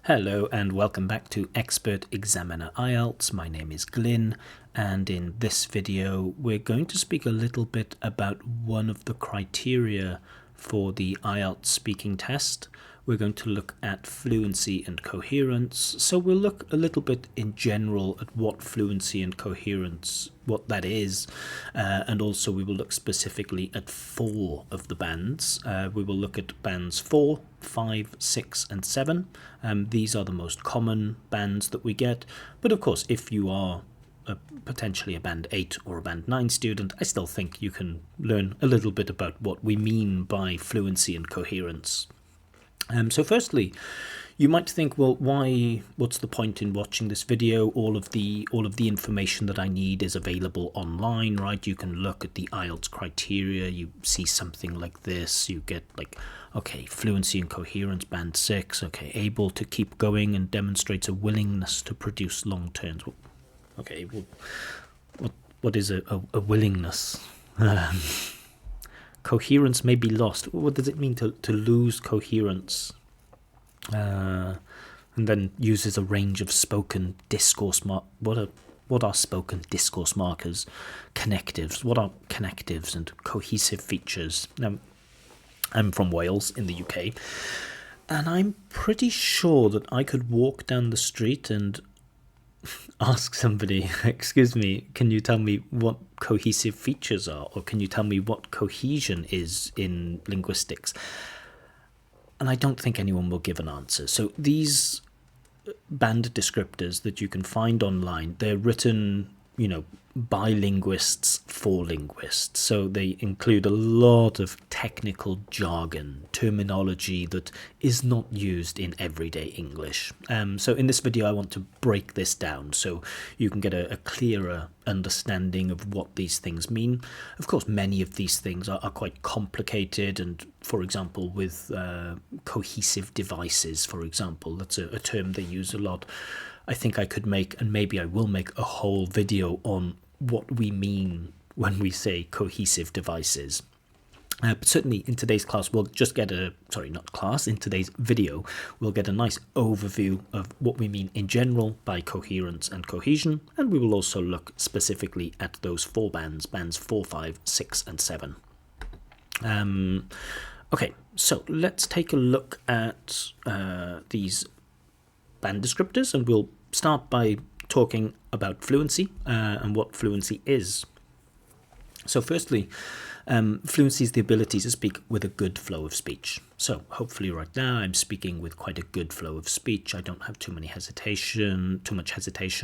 Hello and welcome back to Expert Examiner IELTS. My name is Glyn, and in this video we're going to speak a little bit about one of the criteria for the IELTS speaking test. We're going to look at fluency and coherence. So we'll look a little bit in general at what fluency and coherence, what that is, and also we will look specifically at 4 of the bands. We will look at bands 4, 5, 6 and 7. These are the most common bands that we get, but of course if you are potentially a band 8 or a band 9 student, I still think you can learn a little bit about what we mean by fluency and coherence. So firstly, you might think, well, what's the point in watching this video? All of the information that I need is available online, right? You can look at the IELTS criteria, you see something like this, you get like, okay, fluency and coherence, band 6, okay, able to keep going and demonstrates a willingness to produce long terms. Okay, well, what is a willingness? Coherence may be lost. What does it mean to lose coherence? And then uses a range of spoken discourse what are spoken discourse markers? Connectives. What are connectives and cohesive features? Now, I'm from Wales in the UK, and I'm pretty sure that I could walk down the street and ask somebody, excuse me, can you tell me what cohesive features are, or can you tell me what cohesion is in linguistics? And I don't think anyone will give an answer. So these band descriptors that you can find online, they're written, by linguists for linguists. So they include a lot of technical jargon, terminology that is not used in everyday English. So in this video, I want to break this down so you can get a clearer understanding of what these things mean. Of course, many of these things are quite complicated, and for example, with cohesive devices, for example, that's a term they use a lot. I think I could make, and maybe I will make, a whole video on what we mean when we say cohesive devices. But certainly in today's class, we'll just get in today's video, we'll get a nice overview of what we mean in general by coherence and cohesion, and we will also look specifically at those 4 bands 4, 5, 6 and 7. Okay, so let's take a look at these band descriptors, and we'll start by talking about fluency and what fluency is. So firstly, fluency is the ability to speak with a good flow of speech. So hopefully right now I'm speaking with quite a good flow of speech. I don't have too much hesitation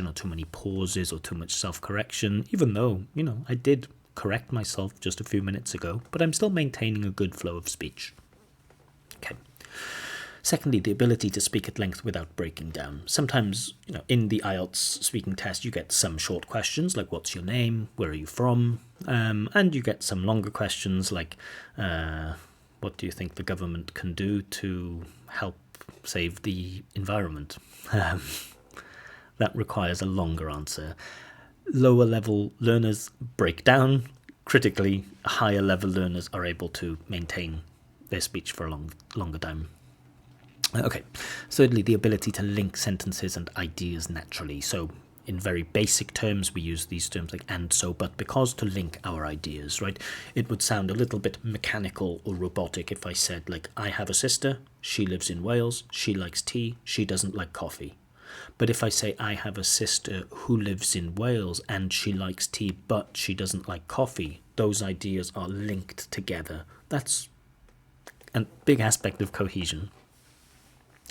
or too many pauses or too much self-correction, even though, I did correct myself just a few minutes ago, but I'm still maintaining a good flow of speech. Okay. Secondly, the ability to speak at length without breaking down. Sometimes, in the IELTS speaking test, you get some short questions like, what's your name? Where are you from? And you get some longer questions like, what do you think the government can do to help save the environment? That requires a longer answer. Lower level learners break down. Critically, higher level learners are able to maintain their speech for a longer time. Okay, thirdly, the ability to link sentences and ideas naturally. So in very basic terms, we use these terms like and, so, but, because to link our ideas, right? It would sound a little bit mechanical or robotic if I said, like, I have a sister, she lives in Wales, she likes tea, she doesn't like coffee. But if I say I have a sister who lives in Wales and she likes tea, but she doesn't like coffee, those ideas are linked together. That's a big aspect of cohesion.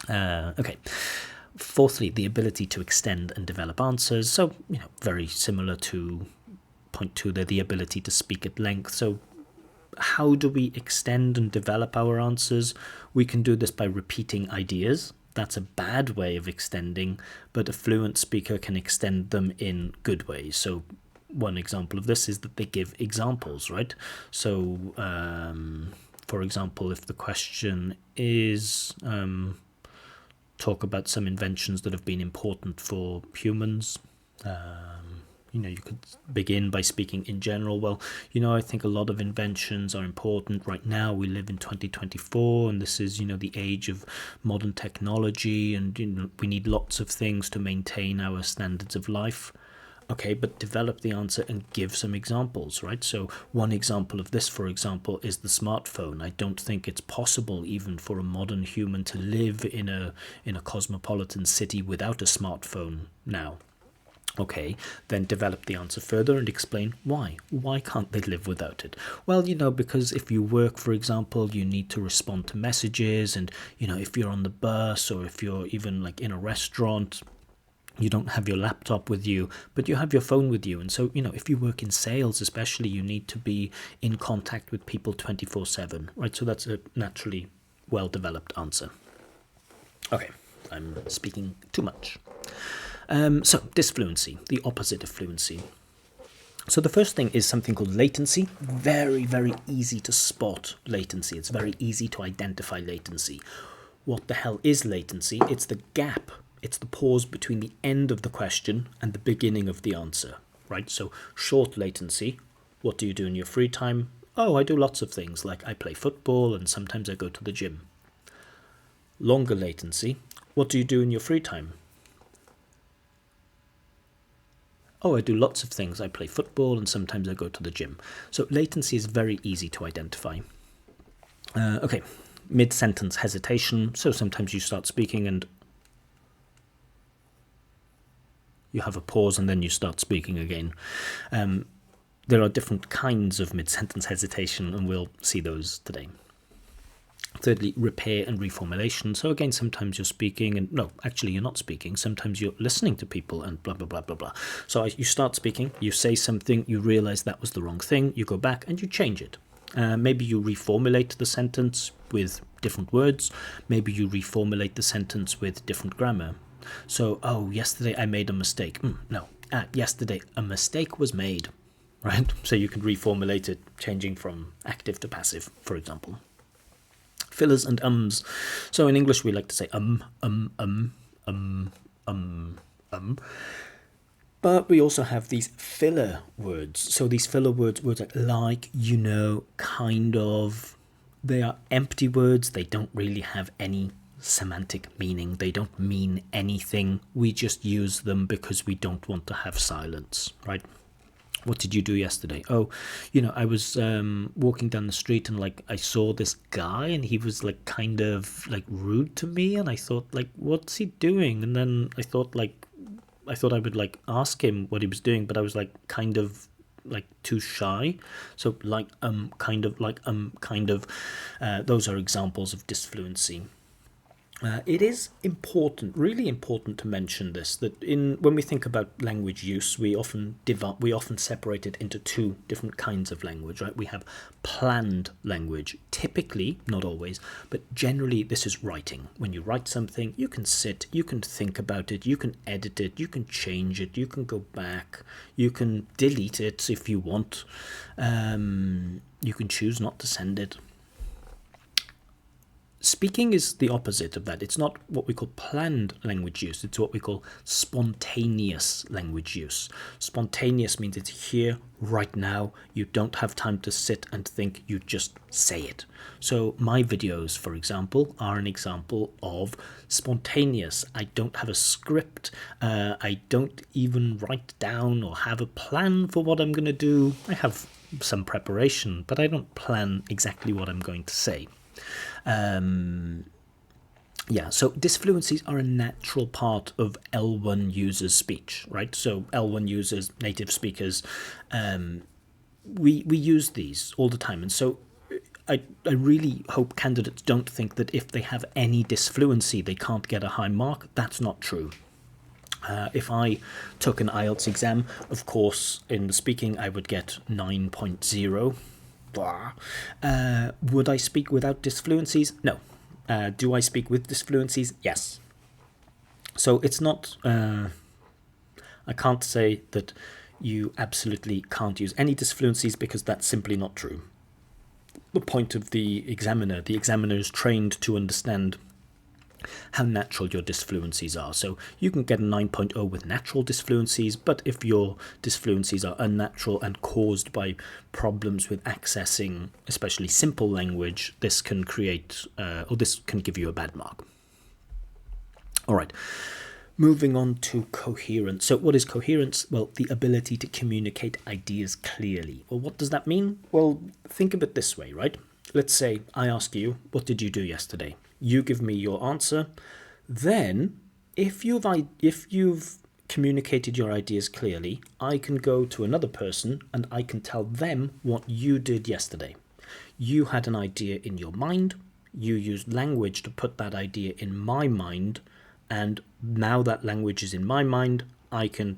Okay. Fourthly, the ability to extend and develop answers. So, very similar to point 2 there, the ability to speak at length. So how do we extend and develop our answers? We can do this by repeating ideas. That's a bad way of extending, but a fluent speaker can extend them in good ways. So one example of this is that they give examples, right? So, for example, if the question is, talk about some inventions that have been important for humans, You could begin by speaking in general. Well, I think a lot of inventions are important. Right now we live in 2024, and this is, the age of modern technology, and we need lots of things to maintain our standards of life. Okay, but develop the answer and give some examples, right? So one example of this, for example, is the smartphone. I don't think it's possible even for a modern human to live in a cosmopolitan city without a smartphone now. Okay, then develop the answer further and explain why. Why can't they live without it? Well, because if you work, for example, you need to respond to messages, and, if you're on the bus or if you're even like in a restaurant, you don't have your laptop with you, but you have your phone with you. And so, if you work in sales, especially, you need to be in contact with people 24/7, right? So that's a naturally well-developed answer. Okay, I'm speaking too much. So disfluency, the opposite of fluency. So the first thing is something called latency. Very, very easy to spot latency. It's very easy to identify latency. What the hell is latency? It's the gap. It's the pause between the end of the question and the beginning of the answer, right? So short latency, what do you do in your free time? Oh, I do lots of things, like I play football and sometimes I go to the gym. Longer latency, what do you do in your free time? Oh, I do lots of things. I play football and sometimes I go to the gym. So latency is very easy to identify. Okay, mid-sentence hesitation. So sometimes you start speaking and you have a pause and then you start speaking again. There are different kinds of mid-sentence hesitation, and we'll see those today. Thirdly, repair and reformulation. So again, sometimes you're speaking and no, actually you're not speaking. Sometimes you're listening to people and blah, blah, blah, blah, blah. So you start speaking, you say something, you realize that was the wrong thing, you go back and you change it. Maybe you reformulate the sentence with different words. Maybe you reformulate the sentence with different grammar. So, oh, yesterday I made a mistake. Yesterday a mistake was made, right? So you can reformulate it, changing from active to passive, for example. Fillers and ums. So in English we like to say but we also have these filler words. So these filler words like, kind of, they are empty words. They don't really have any semantic meaning. They don't mean anything. We just use them because we don't want to have silence, right? What did you do yesterday? Oh, I was walking down the street and I saw this guy and he was kind of rude to me, and I thought what's he doing? And then I thought I would ask him what he was doing, but I was kind of too shy. So kind of those are examples of disfluency. It is important, really important to mention this, that when we think about language use, we often separate it into two different kinds of language, right? We have planned language, typically, not always, but generally this is writing. When you write something, you can sit, you can think about it, you can edit it, you can change it, you can go back, you can delete it if you want, you can choose not to send it. Speaking is the opposite of that. It's not what we call planned language use. It's what we call spontaneous language use. Spontaneous means it's here, right now. You don't have time to sit and think. You just say it. So my videos, for example, are an example of spontaneous. I don't have a script. I don't even write down or have a plan for what I'm going to do. I have some preparation, but I don't plan exactly what I'm going to say. So disfluencies are a natural part of L1 users' speech, right? So L1 users, native speakers, we use these all the time. And so I really hope candidates don't think that if they have any disfluency, they can't get a high mark. That's not true. If I took an IELTS exam, of course, in the speaking, I would get 9.0. Would I speak without disfluencies? No. Do I speak with disfluencies? Yes. So it's not, I can't say that you absolutely can't use any disfluencies, because that's simply not true. The point of the examiner is trained to understand how natural your disfluencies are. So you can get a 9.0 with natural disfluencies, but if your disfluencies are unnatural and caused by problems with accessing especially simple language, this can create, or this can give you a bad mark. All right. Moving on to coherence. So what is coherence? Well, the ability to communicate ideas clearly. Well, what does that mean? Well, think of it this way, right? Let's say I ask you, what did you do yesterday? You give me your answer. Then, if you've communicated your ideas clearly, I can go to another person and I can tell them what you did yesterday. You had an idea in your mind. You used language to put that idea in my mind. And now that language is in my mind, I can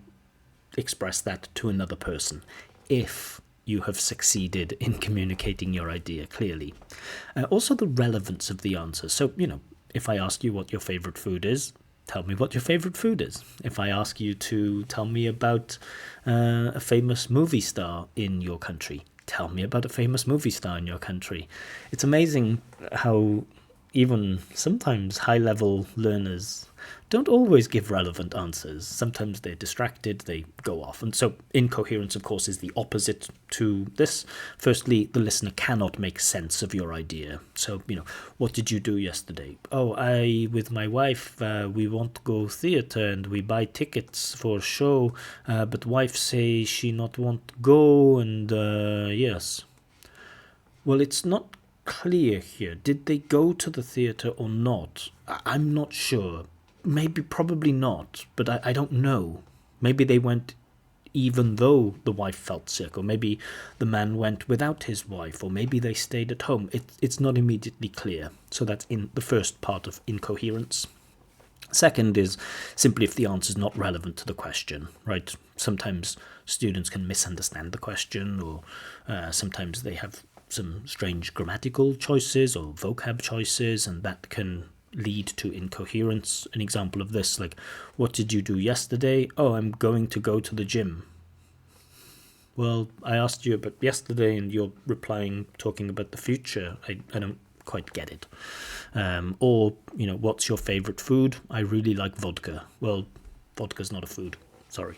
express that to another person if you have succeeded in communicating your idea clearly. Also, the relevance of the answer. So, if I ask you what your favorite food is, tell me what your favorite food is. If I ask you to tell me about a famous movie star in your country, tell me about a famous movie star in your country. It's amazing how even sometimes high-level learners don't always give relevant answers. Sometimes they're distracted, they go off. And so incoherence, of course, is the opposite to this. Firstly, the listener cannot make sense of your idea. So, what did you do yesterday? Oh, with my wife, we want to go theatre and we buy tickets for a show, but wife say she not want to go, and yes. Well, it's not clear here. Did they go to the theatre or not? I'm not sure. Probably not, but I don't know. Maybe they went even though the wife felt sick, or maybe the man went without his wife, or maybe they stayed at home. It's not immediately clear. So that's in the first part of incoherence. Second is simply if the answer is not relevant to the question, right? Sometimes students can misunderstand the question, or sometimes they have some strange grammatical choices or vocab choices, and that can lead to incoherence. An example of this, like, what did you do yesterday? Oh, I'm going to go to the gym. Well, I asked you about yesterday and you're replying, talking about the future. I don't quite get it. Or, what's your favorite food? I really like vodka. Well, vodka's not a food. Sorry.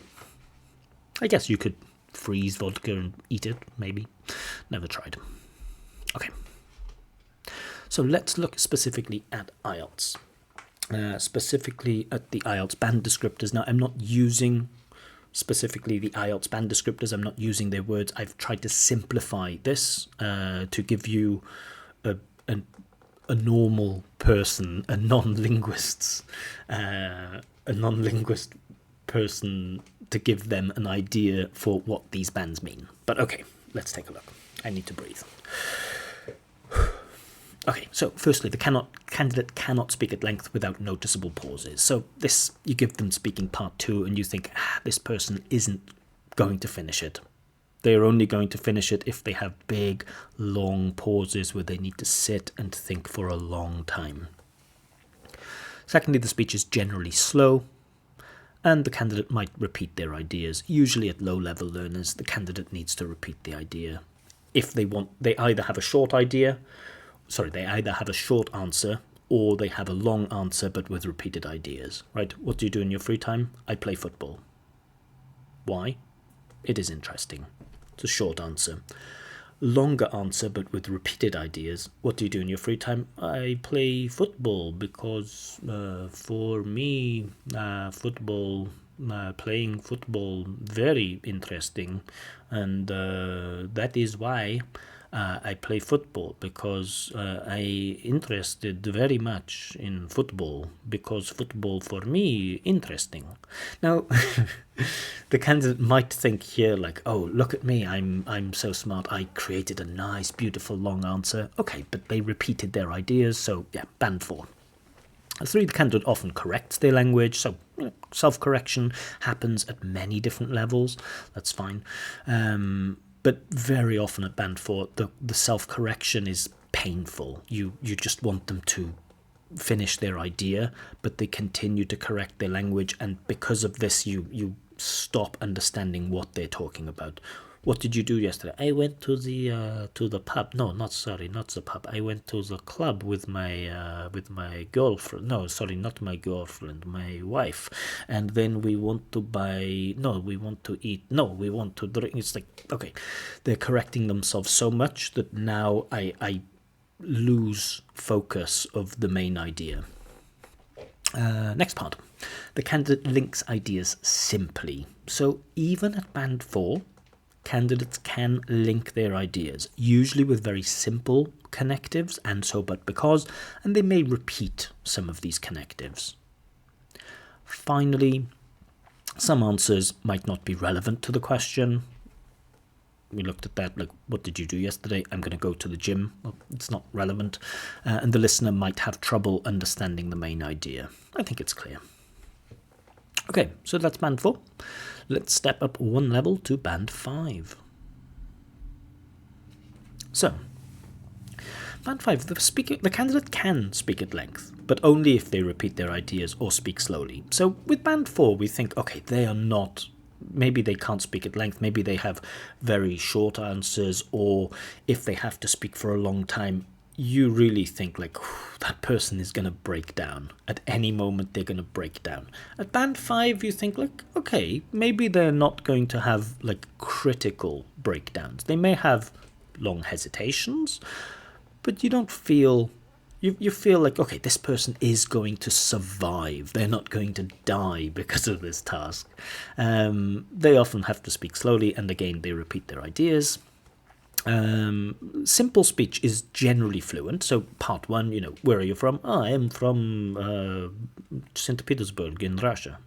I guess you could freeze vodka and eat it, maybe. Never tried. Okay. So let's look specifically at IELTS. Specifically at the IELTS band descriptors. Now, I'm not using specifically the IELTS band descriptors. I'm not using their words. I've tried to simplify this to give you a normal person, a non-linguist person, to give them an idea for what these bands mean. But okay, let's take a look. I need to breathe. Okay, so firstly, the candidate cannot speak at length without noticeable pauses. So this, you give them speaking part 2 and you think, this person isn't going to finish it. They're only going to finish it if they have big, long pauses where they need to sit and think for a long time. Secondly, the speech is generally slow, and the candidate might repeat their ideas. Usually at low-level learners, the candidate needs to repeat the idea. If they either have a short answer, or they have a long answer but with repeated ideas, right? What do you do in your free time? I play football. Why? It is interesting. It's a short answer. Longer answer but with repeated ideas. What do you do in your free time? I play football because for me, playing football, very interesting, and that is why I play football, because I interested very much in football, because football for me interesting. Now, the candidate might think here like, oh, look at me, I'm so smart, I created a nice, beautiful, long answer. Okay, but they repeated their ideas, so yeah, band 4. 3, the candidate often corrects their language, so self-correction happens at many different levels. That's fine. But very often at band 4, the self-correction is painful. You just want them to finish their idea, but they continue to correct their language, and because of this, you stop understanding what they're talking about. What did you do yesterday? I went to the pub. No, not the pub. I went to the club with my girlfriend. No, sorry, not my girlfriend, my wife. And then we want to buy. No, we want to eat. No, we want to drink. It's like, okay, they're correcting themselves so much that now I lose focus of the main idea. Next part. The candidate links ideas simply. So even at band 4, candidates can link their ideas, usually with very simple connectives, and so but because, and they may repeat some of these connectives. Finally, some answers might not be relevant to the question. We looked at that, like, what did you do yesterday? I'm going to go to the gym. Well, it's not relevant. And the listener might have trouble understanding the main idea. I think it's clear. Okay, so that's band 4. Let's step up one level to band 5. So, band 5, the candidate can speak at length, but only if they repeat their ideas or speak slowly. So with band 4, we think, okay, they are not, maybe they can't speak at length, maybe they have very short answers, or if they have to speak for a long time, you really think like, that person is going to break down. At any moment, they're going to break down. At band 5, you think like, okay, maybe they're not going to have like critical breakdowns. They may have long hesitations, but you don't feel, you feel like, okay, this person is going to survive. They're not going to die because of this task. They often have to speak slowly, and again, they repeat their ideas. Simple speech is generally fluent. So part 1, where are you from? I am from St. Petersburg in Russia.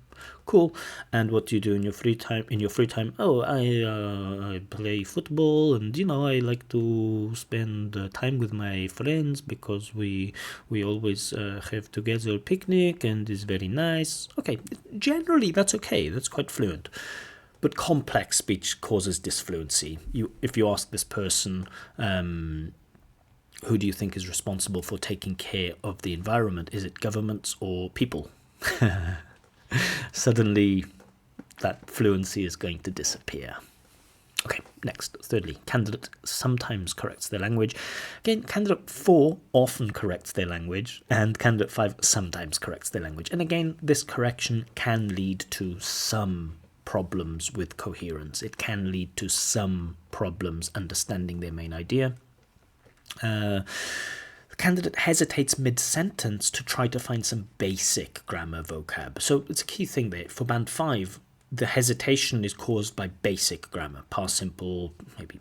Cool. And what do you do in your free time? Oh, I play football, and I like to spend time with my friends because we always have together a picnic, and it's very nice. Okay, generally that's okay. That's quite fluent. But complex speech causes disfluency. If you ask this person, who do you think is responsible for taking care of the environment? Is it governments or people? Suddenly, that fluency is going to disappear. Okay, next. Thirdly, candidate sometimes corrects their language. Again, candidate 4 often corrects their language, and candidate 5 sometimes corrects their language. And again, this correction can lead to some problems with coherence. It can lead to some problems understanding their main idea. The candidate hesitates mid-sentence to try to find some basic grammar vocab. So it's a key thing there. For band 5, the hesitation is caused by basic grammar. Past simple, maybe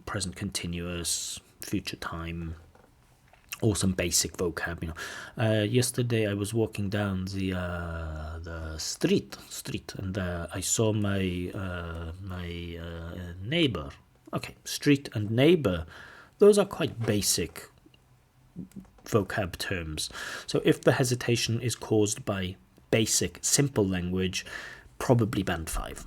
present continuous, future time, or some basic vocab. Yesterday I was walking down the street, and I saw my neighbor. Okay, street and neighbor, those are quite basic vocab terms. So if the hesitation is caused by basic, simple language, probably band 5.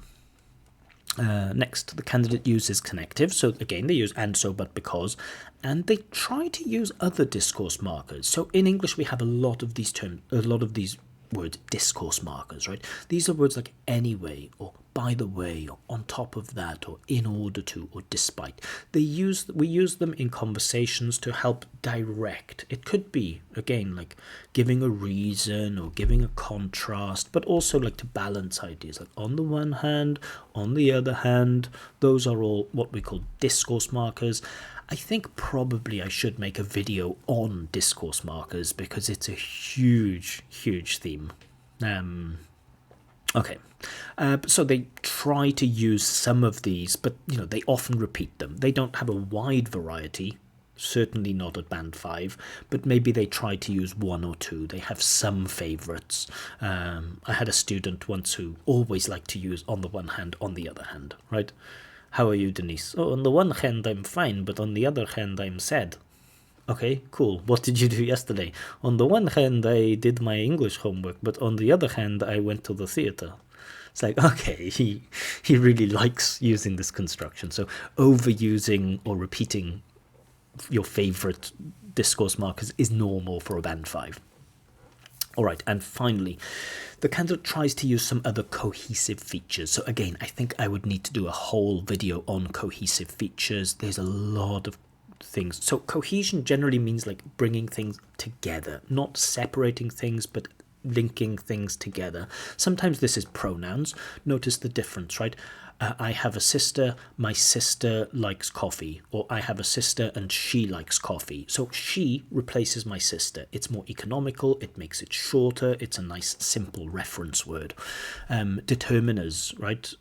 Next, the candidate uses connective. So again, they use and, so, but, because, and they try to use other discourse markers. So in English, we have a lot of these words, discourse markers, right? These are words like anyway, or by the way, or on top of that, or in order to, or despite. We use them in conversations to help direct. It could be, again, like giving a reason or giving a contrast, but also like to balance ideas, like on the one hand, on the other hand. Those are all what we call discourse markers. I think probably I should make a video on discourse markers because it's a huge, huge theme. Okay, so they try to use some of these, but they often repeat them. They don't have a wide variety, certainly not at band 5, but maybe they try to use one or two. They have some favorites. I had a student once who always liked to use on the one hand, on the other hand, right? How are you, Denise? Oh, on the one hand, I'm fine, but on the other hand, I'm sad. Okay, cool. What did you do yesterday? On the one hand, I did my English homework, but on the other hand, I went to the theater. It's like, okay, he really likes using this construction. So overusing or repeating your favorite discourse markers is normal for a band 5. All right, and finally, the candidate tries to use some other cohesive features. So again, I think I would need to do a whole video on cohesive features. There's a lot of things. So cohesion generally means like bringing things together, not separating things, but linking things together. Sometimes this is pronouns. Notice the difference, right? I have a sister, my sister likes coffee, or I have a sister and she likes coffee. So she replaces my sister. It's more economical, it makes it shorter, it's a nice simple reference word. Determiners, right?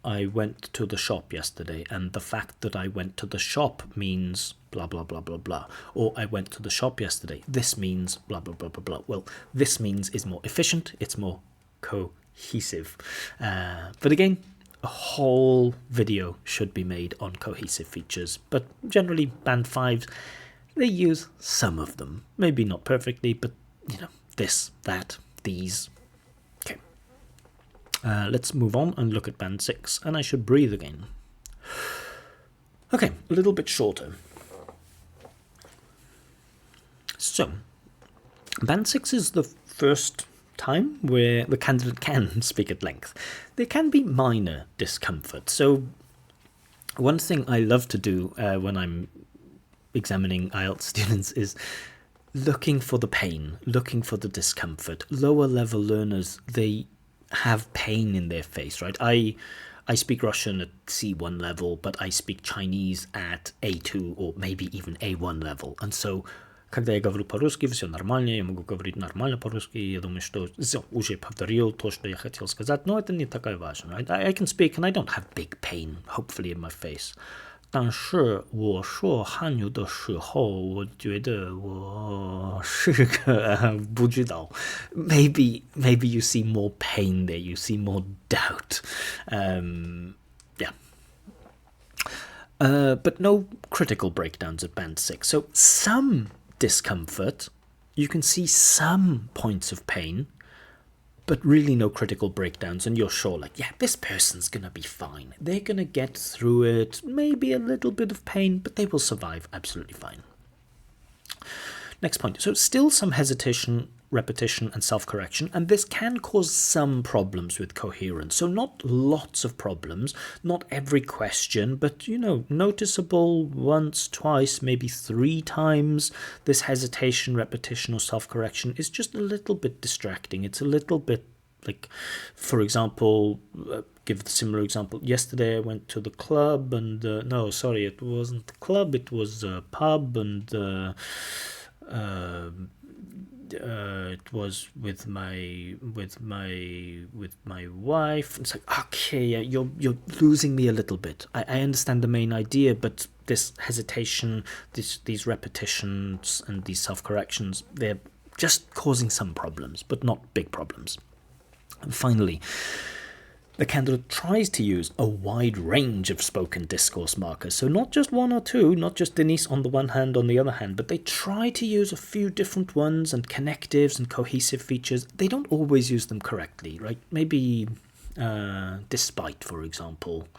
I went to the shop yesterday, and the fact that I went to the shop means blah, blah, blah, blah, blah. Or I went to the shop yesterday. This means blah, blah, blah, blah, blah. Well, this means is more efficient, it's more cohesive. But again, a whole video should be made on cohesive features. But generally, band 5s, they use some of them. Maybe not perfectly, but, you know, this, that, these. Okay. Let's move on and look at band 6, and I should breathe again. Okay, a little bit shorter. So, band 6 is the first time where the candidate can speak at length. There can be minor discomfort. So, one thing I love to do when I'm examining IELTS students is looking for the pain, looking for the discomfort. Lower level learners, they have pain in their face, right? I speak Russian at C1 level, but I speak Chinese at A2 or maybe even A1 level. And so, когда я говорю по-русски, все нормально, я могу говорить нормально по-русски, я думаю, что уже повторил то, что я хотел сказать, но это не такая важно, right? I can speak and I don't have big pain, hopefully, in my face. 但是我说汉语的时候，我觉得我是个不知道。Maybe you see more pain there, you see more doubt. Yeah. But no critical breakdowns at band 6. So some discomfort, you can see some points of pain, but really no critical breakdowns, and you're sure, like, yeah, this person's gonna be fine. They're gonna get through it, maybe a little bit of pain, but they will survive absolutely fine. Next point. So still some hesitation, repetition, and self-correction, and this can cause some problems with coherence. So not lots of problems, not every question, but, you know, noticeable once, twice, maybe 3 times. This hesitation, repetition, or self-correction is just a little bit distracting. It's a little bit like, for example, give a similar example. Yesterday I went to the club, and no, sorry, it wasn't the club, it was a pub, and it was with my wife. It's like, okay, yeah, you're losing me a little bit. I understand the main idea, but this hesitation, these repetitions, and these self-corrections, they're just causing some problems, but not big problems. And finally, the candidate tries to use a wide range of spoken discourse markers. So not just 1 or 2, not just Denise on the one hand, on the other hand, but they try to use a few different ones and connectives and cohesive features. They don't always use them correctly, right? Maybe despite, for example.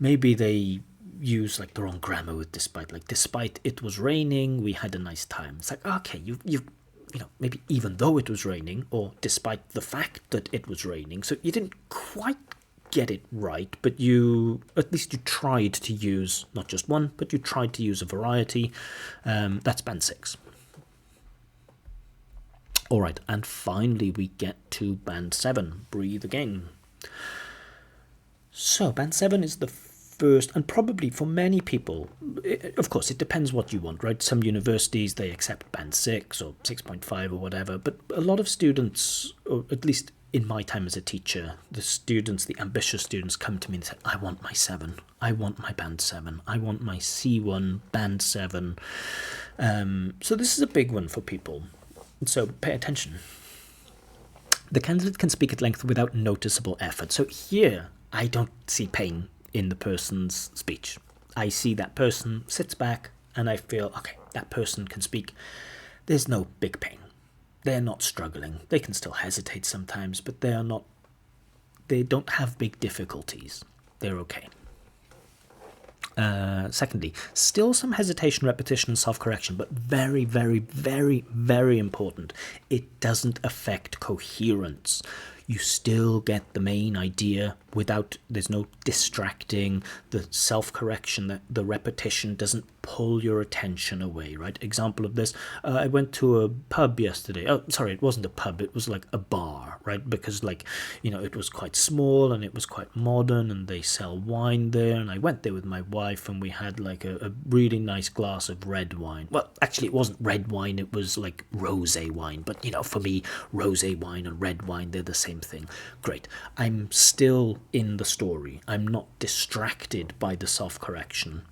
Maybe they use like the wrong grammar with despite. Like, despite it was raining, we had a nice time. It's like, okay, you know, maybe even though it was raining, or despite the fact that it was raining. So you didn't quite get it right, but at least you tried to use not just one, but you tried to use a variety. That's band 6. All right, and finally we get to band 7. Breathe again. So band 7 is the first, and probably for many people, of course, it depends what you want, right? Some universities, they accept band 6 or 6.5 or whatever, but a lot of students, or at least in my time as a teacher, the ambitious students come to me and say, I want my 7, I want my band 7, I want my C1 band 7. So this is a big one for people, so pay attention. The candidate can speak at length without noticeable effort. So here, I don't see pain in the person's speech. I see that person sits back and I feel, okay, that person can speak. There's no big pain. They're not struggling. They can still hesitate sometimes, but they don't have big difficulties. They're okay. Secondly, still some hesitation, repetition, and self-correction, but very, very, very, very important. It doesn't affect coherence. You still get the main idea without, there's no distracting, the self-correction, the repetition doesn't pull your attention away, right? Example of this, I went to a pub yesterday. Oh, sorry, it wasn't a pub, it was like a bar, right? Because like, you know, it was quite small and it was quite modern and they sell wine there. And I went there with my wife and we had like a really nice glass of red wine. Well, actually it wasn't red wine, it was like rosé wine. But you know, for me, rosé wine and red wine, they're the same thing. Great. I'm still in the story. I'm not distracted by the self-correction.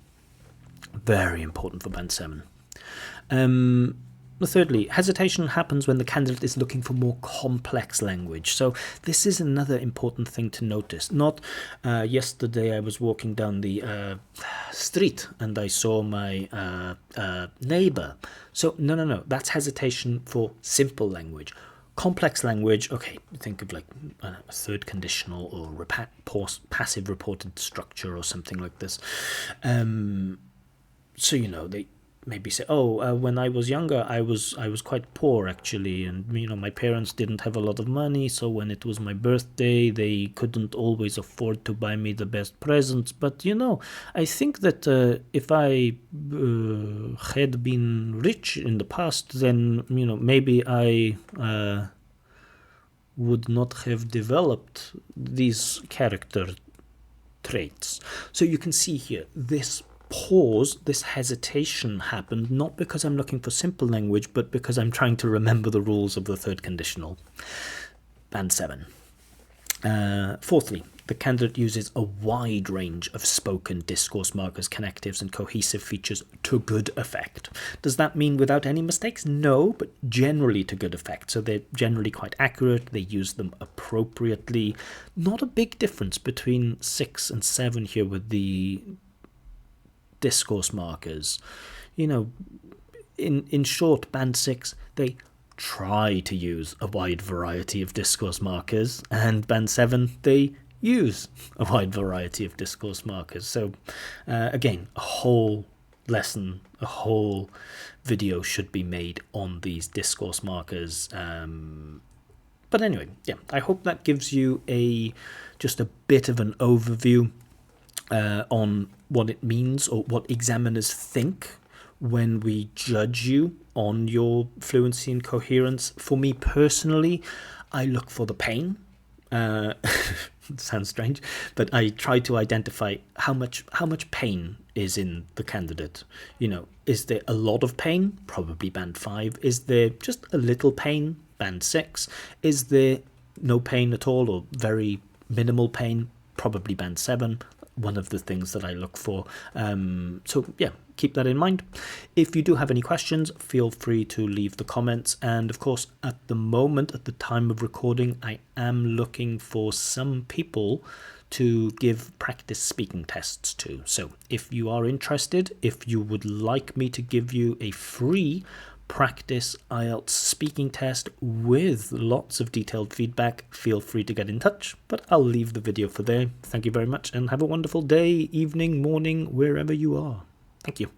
Very important for Band 7. Thirdly, hesitation happens when the candidate is looking for more complex language. So this is another important thing to notice. Not yesterday I was walking down the street and I saw my neighbor. So no, that's hesitation for simple language. Complex language, okay, think of like a third conditional or passive reported structure or something like this. So, you know, they maybe say, when I was younger, I was quite poor actually, and you know, my parents didn't have a lot of money, so when it was my birthday, they couldn't always afford to buy me the best presents. But you know, I think that if I had been rich in the past, then you know, maybe I would not have developed these character traits. So you can see here, this pause, this hesitation happened not because I'm looking for simple language, but because I'm trying to remember the rules of the third conditional. Band 7. Fourthly, the candidate uses a wide range of spoken discourse markers, connectives, and cohesive features to good effect. Does that mean without any mistakes? No, but generally to good effect. So they're generally quite accurate. They use them appropriately. Not a big difference between 6 and 7 here with the discourse markers. You know, in short, Band 6, they try to use a wide variety of discourse markers, and Band 7, they use a wide variety of discourse markers. So again, a whole lesson, a whole video should be made on these discourse markers. But anyway, yeah, I hope that gives you just a bit of an overview on what it means or what examiners think when we judge you on your fluency and coherence. For me personally, I look for the pain. It sounds strange, but I try to identify how much pain is in the candidate. You know, is there a lot of pain? Probably Band 5. Is there just a little pain? Band 6. Is there no pain at all or very minimal pain? Probably Band 7. One of the things that I look for. So yeah, keep that in mind. If you do have any questions, feel free to leave the comments. And of course, at the moment, at the time of recording, I am looking for some people to give practice speaking tests to. So if you are interested, if you would like me to give you a free practice IELTS speaking test with lots of detailed feedback, feel free to get in touch, but I'll leave the video for there. Thank you very much and have a wonderful day, evening, morning, wherever you are. Thank you.